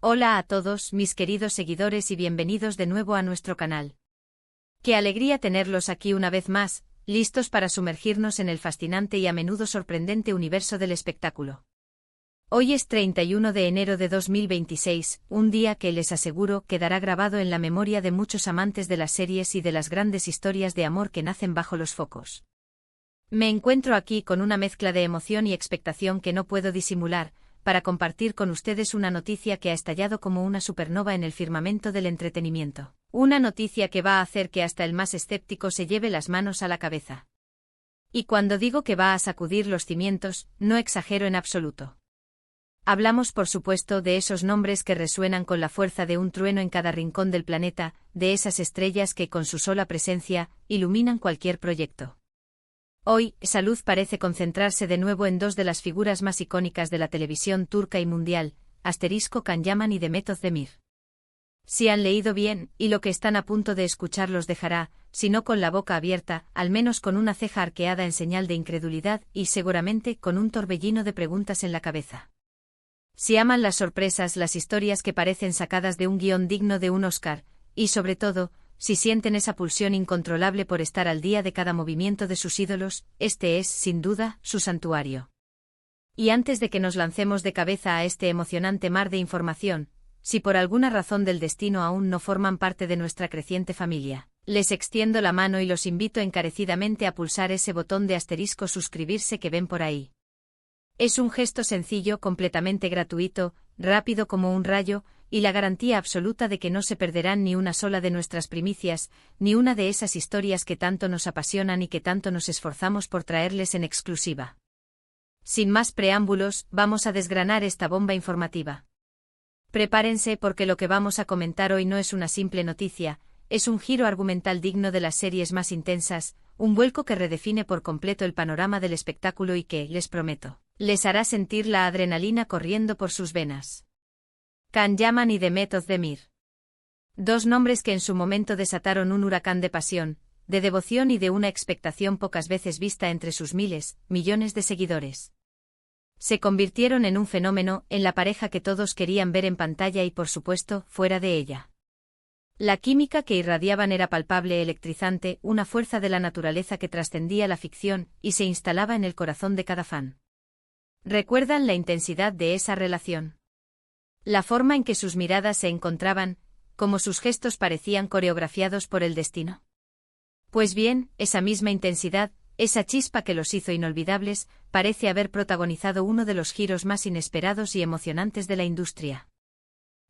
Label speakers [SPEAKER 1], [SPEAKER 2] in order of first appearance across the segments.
[SPEAKER 1] Hola a todos, mis queridos seguidores y bienvenidos de nuevo a nuestro canal. Qué alegría tenerlos aquí una vez más, listos para sumergirnos en el fascinante y a menudo sorprendente universo del espectáculo. Hoy es 31 de enero de 2026, un día que les aseguro quedará grabado en la memoria de muchos amantes de las series y de las grandes historias de amor que nacen bajo los focos. Me encuentro aquí con una mezcla de emoción y expectación que no puedo disimular, para compartir con ustedes una noticia que ha estallado como una supernova en el firmamento del entretenimiento. Una noticia que va a hacer que hasta el más escéptico se lleve las manos a la cabeza. Y cuando digo que va a sacudir los cimientos, no exagero en absoluto. Hablamos por supuesto de esos nombres que resuenan con la fuerza de un trueno en cada rincón del planeta, de esas estrellas que con su sola presencia, iluminan cualquier proyecto. Hoy, Salud parece concentrarse de nuevo en dos de las figuras más icónicas de la televisión turca y mundial, Can Yaman y Demet Özdemir. Si han leído bien, y lo que están a punto de escuchar los dejará, si no con la boca abierta, al menos con una ceja arqueada en señal de incredulidad y seguramente con un torbellino de preguntas en la cabeza. Si aman las sorpresas, las historias que parecen sacadas de un guión digno de un Oscar, y sobre todo, si sienten esa pulsión incontrolable por estar al día de cada movimiento de sus ídolos, este es, sin duda, su santuario. Y antes de que nos lancemos de cabeza a este emocionante mar de información, si por alguna razón del destino aún no forman parte de nuestra creciente familia, les extiendo la mano y los invito encarecidamente a pulsar ese botón de asterisco suscribirse que ven por ahí. Es un gesto sencillo, completamente gratuito, rápido como un rayo, y la garantía absoluta de que no se perderán ni una sola de nuestras primicias, ni una de esas historias que tanto nos apasionan y que tanto nos esforzamos por traerles en exclusiva. Sin más preámbulos, vamos a desgranar esta bomba informativa. Prepárense porque lo que vamos a comentar hoy no es una simple noticia, es un giro argumental digno de las series más intensas, un vuelco que redefine por completo el panorama del espectáculo y que, les prometo, les hará sentir la adrenalina corriendo por sus venas. Can Yaman y Demet Özdemir. Dos nombres que en su momento desataron un huracán de pasión, de devoción y de una expectación pocas veces vista entre sus millones de seguidores. Se convirtieron en un fenómeno, en la pareja que todos querían ver en pantalla y por supuesto, fuera de ella. La química que irradiaban era palpable, electrizante, una fuerza de la naturaleza que trascendía la ficción y se instalaba en el corazón de cada fan. ¿Recuerdan la intensidad de esa relación? La forma en que sus miradas se encontraban, como sus gestos parecían coreografiados por el destino. Pues bien, esa misma intensidad, esa chispa que los hizo inolvidables, parece haber protagonizado uno de los giros más inesperados y emocionantes de la industria.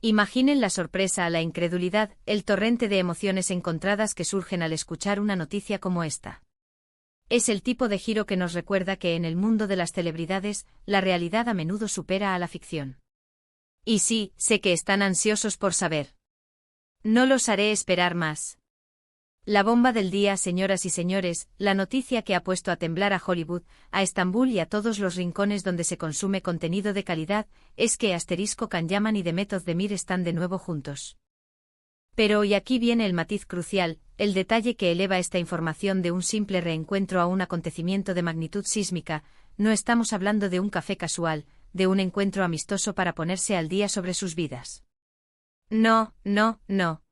[SPEAKER 1] Imaginen la sorpresa, la incredulidad, el torrente de emociones encontradas que surgen al escuchar una noticia como esta. Es el tipo de giro que nos recuerda que en el mundo de las celebridades, la realidad a menudo supera a la ficción. Y sí, sé que están ansiosos por saber. No los haré esperar más. La bomba del día, señoras y señores, la noticia que ha puesto a temblar a Hollywood, a Estambul y a todos los rincones donde se consume contenido de calidad, es que Can Yaman y Demet Özdemir están de nuevo juntos. Pero y aquí viene el matiz crucial, el detalle que eleva esta información de un simple reencuentro a un acontecimiento de magnitud sísmica. No estamos hablando de un café casual, de un encuentro amistoso para ponerse al día sobre sus vidas. No, no, no.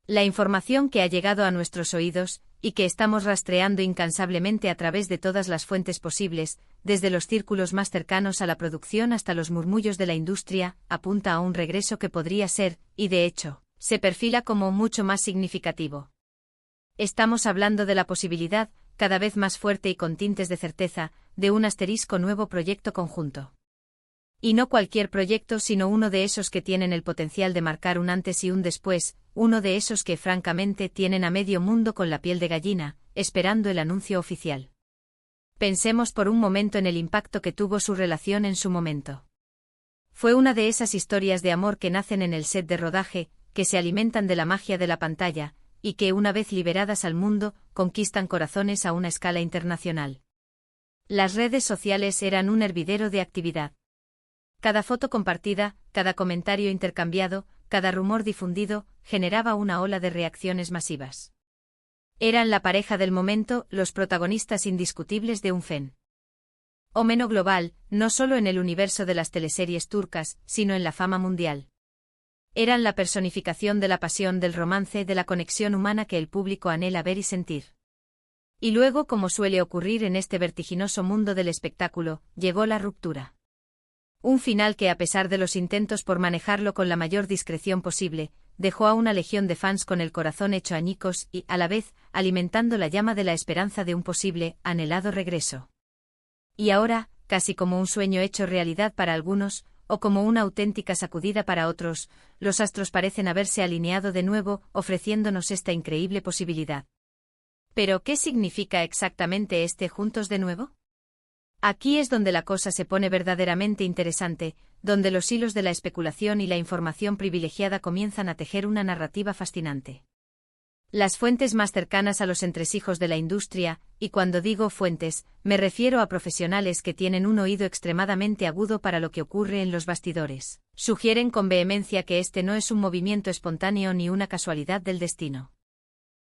[SPEAKER 1] La información que ha llegado a nuestros oídos, y que estamos rastreando incansablemente a través de todas las fuentes posibles, desde los círculos más cercanos a la producción hasta los murmullos de la industria, apunta a un regreso que podría ser, y de hecho, se perfila como mucho más significativo. Estamos hablando de la posibilidad, cada vez más fuerte y con tintes de certeza, de un nuevo proyecto conjunto. Y no cualquier proyecto, sino uno de esos que tienen el potencial de marcar un antes y un después, uno de esos que francamente tienen a medio mundo con la piel de gallina, esperando el anuncio oficial. Pensemos por un momento en el impacto que tuvo su relación en su momento. Fue una de esas historias de amor que nacen en el set de rodaje, que se alimentan de la magia de la pantalla, y que una vez liberadas al mundo, conquistan corazones a una escala internacional. Las redes sociales eran un hervidero de actividad. Cada foto compartida, cada comentario intercambiado, cada rumor difundido, generaba una ola de reacciones masivas. Eran la pareja del momento, los protagonistas indiscutibles de un fenómeno global, no solo en el universo de las teleseries turcas, sino en la fama mundial. Eran la personificación de la pasión, del romance, de la conexión humana que el público anhela ver y sentir. Y luego, como suele ocurrir en este vertiginoso mundo del espectáculo, llegó la ruptura. Un final que, a pesar de los intentos por manejarlo con la mayor discreción posible, dejó a una legión de fans con el corazón hecho añicos y, a la vez, alimentando la llama de la esperanza de un posible, anhelado regreso. Y ahora, casi como un sueño hecho realidad para algunos, o como una auténtica sacudida para otros, los astros parecen haberse alineado de nuevo, ofreciéndonos esta increíble posibilidad. ¿Pero qué significa exactamente este juntos de nuevo? Aquí es donde la cosa se pone verdaderamente interesante, donde los hilos de la especulación y la información privilegiada comienzan a tejer una narrativa fascinante. Las fuentes más cercanas a los entresijos de la industria, y cuando digo fuentes, me refiero a profesionales que tienen un oído extremadamente agudo para lo que ocurre en los bastidores, sugieren con vehemencia que este no es un movimiento espontáneo ni una casualidad del destino.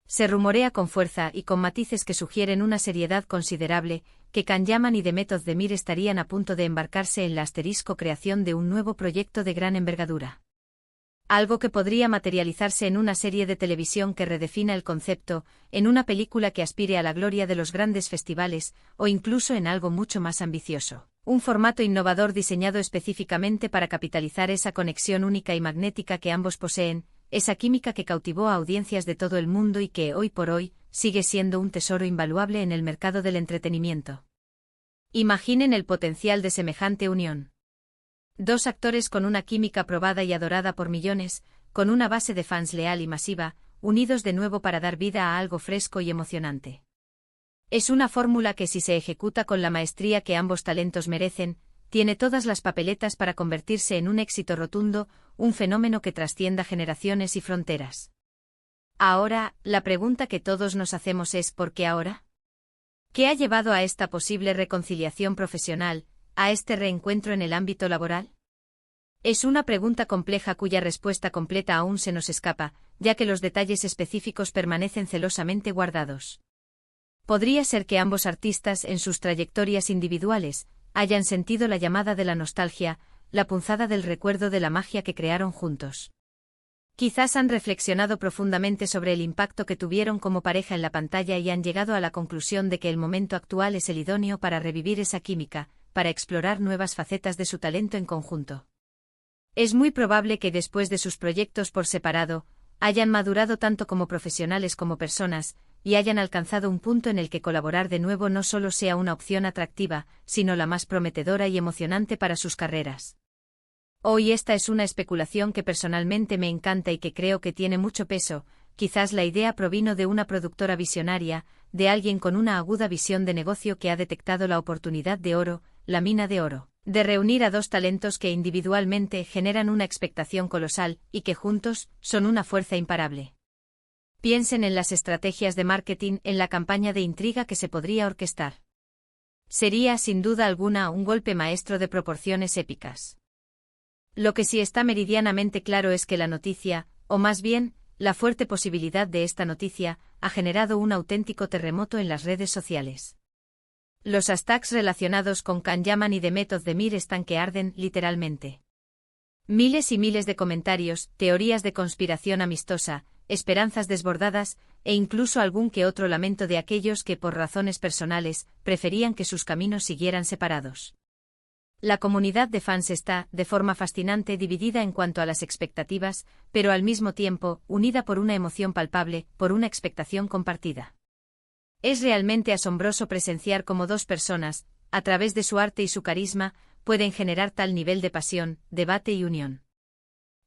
[SPEAKER 1] Se rumorea con fuerza y con matices que sugieren una seriedad considerable, que Can Yaman y Demet Özdemir estarían a punto de embarcarse en la creación de un nuevo proyecto de gran envergadura. Algo que podría materializarse en una serie de televisión que redefina el concepto, en una película que aspire a la gloria de los grandes festivales, o incluso en algo mucho más ambicioso. Un formato innovador diseñado específicamente para capitalizar esa conexión única y magnética que ambos poseen, esa química que cautivó a audiencias de todo el mundo y que, hoy por hoy, sigue siendo un tesoro invaluable en el mercado del entretenimiento. Imaginen el potencial de semejante unión. Dos actores con una química probada y adorada por millones, con una base de fans leal y masiva, unidos de nuevo para dar vida a algo fresco y emocionante. Es una fórmula que, si se ejecuta con la maestría que ambos talentos merecen, tiene todas las papeletas para convertirse en un éxito rotundo, un fenómeno que trascienda generaciones y fronteras. Ahora, la pregunta que todos nos hacemos es ¿por qué ahora? ¿Qué ha llevado a esta posible reconciliación profesional, a este reencuentro en el ámbito laboral? Es una pregunta compleja cuya respuesta completa aún se nos escapa, ya que los detalles específicos permanecen celosamente guardados. Podría ser que ambos artistas, en sus trayectorias individuales, hayan sentido la llamada de la nostalgia, la punzada del recuerdo de la magia que crearon juntos. Quizás han reflexionado profundamente sobre el impacto que tuvieron como pareja en la pantalla y han llegado a la conclusión de que el momento actual es el idóneo para revivir esa química, para explorar nuevas facetas de su talento en conjunto. Es muy probable que después de sus proyectos por separado, hayan madurado tanto como profesionales como personas, y hayan alcanzado un punto en el que colaborar de nuevo no solo sea una opción atractiva, sino la más prometedora y emocionante para sus carreras. Hoy esta es una especulación que personalmente me encanta y que creo que tiene mucho peso. Quizás la idea provino de una productora visionaria, de alguien con una aguda visión de negocio que ha detectado la oportunidad de oro, la mina de oro, de reunir a dos talentos que individualmente generan una expectación colosal y que juntos son una fuerza imparable. Piensen en las estrategias de marketing, en la campaña de intriga que se podría orquestar. Sería, sin duda alguna, un golpe maestro de proporciones épicas. Lo que sí está meridianamente claro es que la noticia, o más bien, la fuerte posibilidad de esta noticia, ha generado un auténtico terremoto en las redes sociales. Los hashtags relacionados con Can Yaman y Demet Özdemir están que arden, literalmente. Miles y miles de comentarios, teorías de conspiración amistosa, esperanzas desbordadas, e incluso algún que otro lamento de aquellos que, por razones personales, preferían que sus caminos siguieran separados. La comunidad de fans está, de forma fascinante, dividida en cuanto a las expectativas, pero al mismo tiempo, unida por una emoción palpable, por una expectación compartida. Es realmente asombroso presenciar cómo dos personas, a través de su arte y su carisma, pueden generar tal nivel de pasión, debate y unión.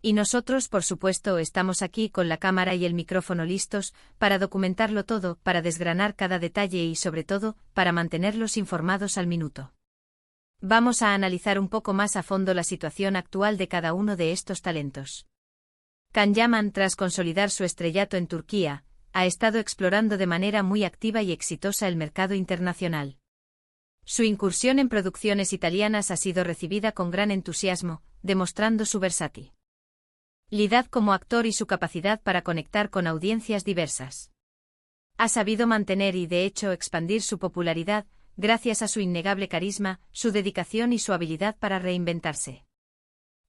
[SPEAKER 1] Y nosotros, por supuesto, estamos aquí con la cámara y el micrófono listos para documentarlo todo, para desgranar cada detalle y, sobre todo, para mantenerlos informados al minuto. Vamos a analizar un poco más a fondo la situación actual de cada uno de estos talentos. Can Yaman, tras consolidar su estrellato en Turquía, ha estado explorando de manera muy activa y exitosa el mercado internacional. Su incursión en producciones italianas ha sido recibida con gran entusiasmo, demostrando su versatilidad como actor y su capacidad para conectar con audiencias diversas. Ha sabido mantener y, de hecho, expandir su popularidad, gracias a su innegable carisma, su dedicación y su habilidad para reinventarse.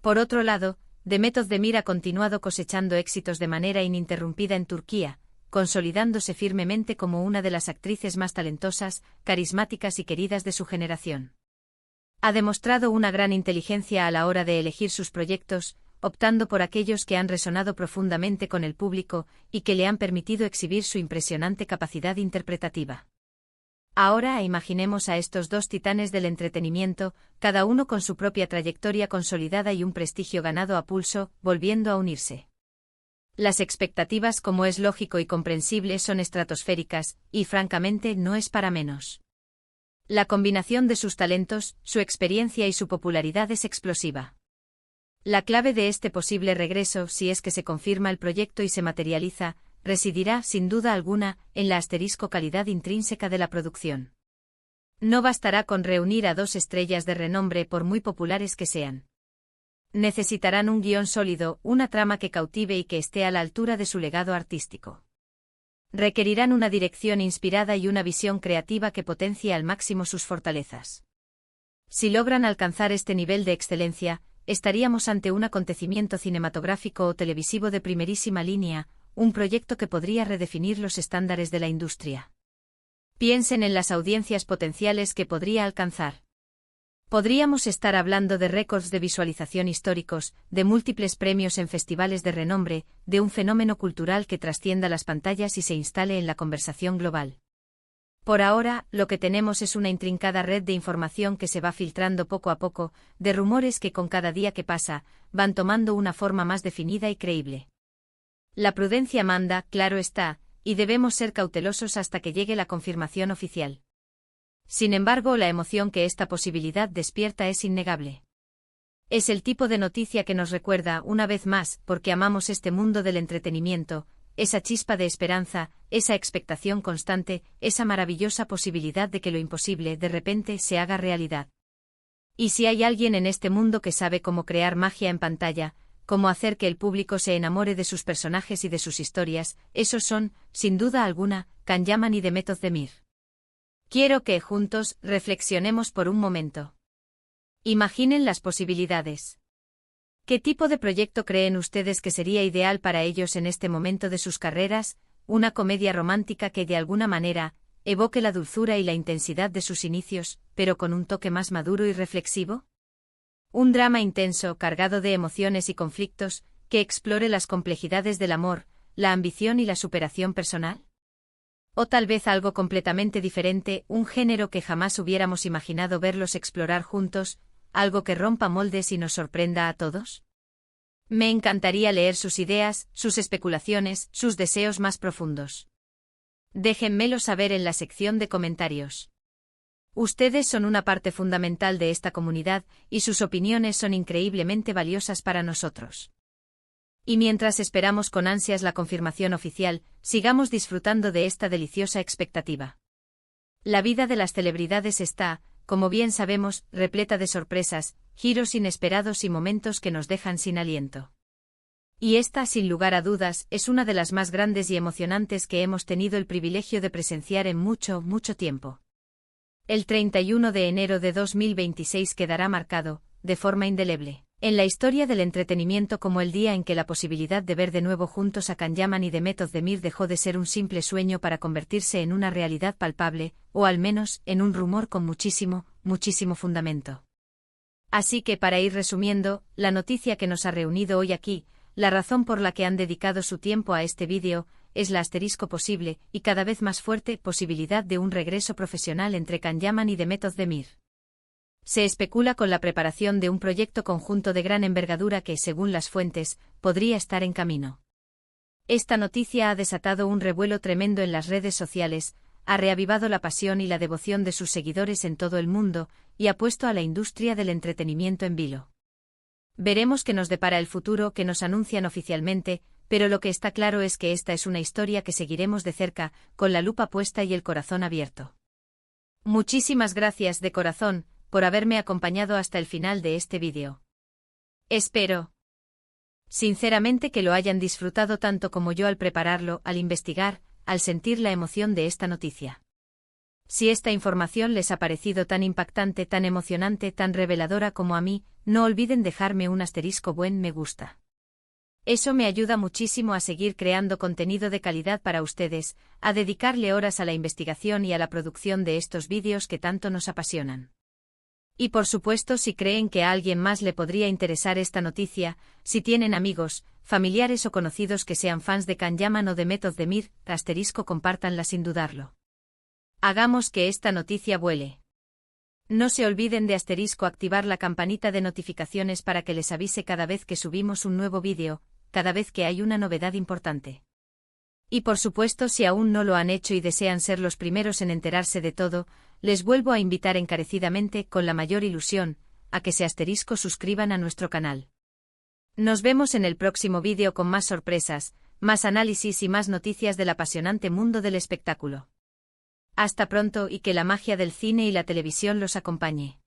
[SPEAKER 1] Por otro lado, Demet Özdemir ha continuado cosechando éxitos de manera ininterrumpida en Turquía, consolidándose firmemente como una de las actrices más talentosas, carismáticas y queridas de su generación. Ha demostrado una gran inteligencia a la hora de elegir sus proyectos, optando por aquellos que han resonado profundamente con el público y que le han permitido exhibir su impresionante capacidad interpretativa. Ahora imaginemos a estos dos titanes del entretenimiento, cada uno con su propia trayectoria consolidada y un prestigio ganado a pulso, volviendo a unirse. Las expectativas, como es lógico y comprensible, son estratosféricas, y francamente no es para menos. La combinación de sus talentos, su experiencia y su popularidad es explosiva. La clave de este posible regreso, si es que se confirma el proyecto y se materializa, residirá, sin duda alguna, en la calidad intrínseca de la producción. No bastará con reunir a dos estrellas de renombre por muy populares que sean. Necesitarán un guión sólido, una trama que cautive y que esté a la altura de su legado artístico. Requerirán una dirección inspirada y una visión creativa que potencie al máximo sus fortalezas. Si logran alcanzar este nivel de excelencia, estaríamos ante un acontecimiento cinematográfico o televisivo de primerísima línea, un proyecto que podría redefinir los estándares de la industria. Piensen en las audiencias potenciales que podría alcanzar. Podríamos estar hablando de récords de visualización históricos, de múltiples premios en festivales de renombre, de un fenómeno cultural que trascienda las pantallas y se instale en la conversación global. Por ahora, lo que tenemos es una intrincada red de información que se va filtrando poco a poco, de rumores que con cada día que pasa, van tomando una forma más definida y creíble. La prudencia manda, claro está, y debemos ser cautelosos hasta que llegue la confirmación oficial. Sin embargo, la emoción que esta posibilidad despierta es innegable. Es el tipo de noticia que nos recuerda, una vez más, porque amamos este mundo del entretenimiento, esa chispa de esperanza, esa expectación constante, esa maravillosa posibilidad de que lo imposible, de repente, se haga realidad. Y si hay alguien en este mundo que sabe cómo crear magia en pantalla, cómo hacer que el público se enamore de sus personajes y de sus historias, esos son, sin duda alguna, Can Yaman y Demet Özdemir. Quiero que, juntos, reflexionemos por un momento. Imaginen las posibilidades. ¿Qué tipo de proyecto creen ustedes que sería ideal para ellos en este momento de sus carreras? ¿Una comedia romántica que de alguna manera evoque la dulzura y la intensidad de sus inicios, pero con un toque más maduro y reflexivo? ¿Un drama intenso, cargado de emociones y conflictos, que explore las complejidades del amor, la ambición y la superación personal? ¿O tal vez algo completamente diferente, un género que jamás hubiéramos imaginado verlos explorar juntos, algo que rompa moldes y nos sorprenda a todos? Me encantaría leer sus ideas, sus especulaciones, sus deseos más profundos. Déjenmelo saber en la sección de comentarios. Ustedes son una parte fundamental de esta comunidad, y sus opiniones son increíblemente valiosas para nosotros. Y mientras esperamos con ansias la confirmación oficial, sigamos disfrutando de esta deliciosa expectativa. La vida de las celebridades está, como bien sabemos, repleta de sorpresas, giros inesperados y momentos que nos dejan sin aliento. Y esta, sin lugar a dudas, es una de las más grandes y emocionantes que hemos tenido el privilegio de presenciar en mucho, mucho tiempo. El 31 de enero de 2026 quedará marcado, de forma indeleble, en la historia del entretenimiento como el día en que la posibilidad de ver de nuevo juntos a Can Yaman y Demet Özdemir dejó de ser un simple sueño para convertirse en una realidad palpable, o al menos, en un rumor con muchísimo, muchísimo fundamento. Así que para ir resumiendo, la noticia que nos ha reunido hoy aquí, la razón por la que han dedicado su tiempo a este vídeo, es la posible, y cada vez más fuerte, posibilidad de un regreso profesional entre Can Yaman y Demet Özdemir. Se especula con la preparación de un proyecto conjunto de gran envergadura que, según las fuentes, podría estar en camino. Esta noticia ha desatado un revuelo tremendo en las redes sociales, ha reavivado la pasión y la devoción de sus seguidores en todo el mundo, y ha puesto a la industria del entretenimiento en vilo. Veremos qué nos depara el futuro, que nos anuncian oficialmente, pero lo que está claro es que esta es una historia que seguiremos de cerca, con la lupa puesta y el corazón abierto. Muchísimas gracias de corazón, por haberme acompañado hasta el final de este vídeo. Espero, sinceramente, que lo hayan disfrutado tanto como yo al prepararlo, al investigar, al sentir la emoción de esta noticia. Si esta información les ha parecido tan impactante, tan emocionante, tan reveladora como a mí, no olviden dejarme un buen me gusta. Eso me ayuda muchísimo a seguir creando contenido de calidad para ustedes, a dedicarle horas a la investigación y a la producción de estos vídeos que tanto nos apasionan. Y por supuesto, si creen que a alguien más le podría interesar esta noticia, si tienen amigos, familiares o conocidos que sean fans de Kanyaman o de Method de Mir, compártanla sin dudarlo. Hagamos que esta noticia vuele. No se olviden de activar la campanita de notificaciones para que les avise cada vez que subimos un nuevo vídeo, cada vez que hay una novedad importante. Y por supuesto, si aún no lo han hecho y desean ser los primeros en enterarse de todo, les vuelvo a invitar encarecidamente, con la mayor ilusión, a que se suscriban a nuestro canal. Nos vemos en el próximo vídeo con más sorpresas, más análisis y más noticias del apasionante mundo del espectáculo. Hasta pronto y que la magia del cine y la televisión los acompañe.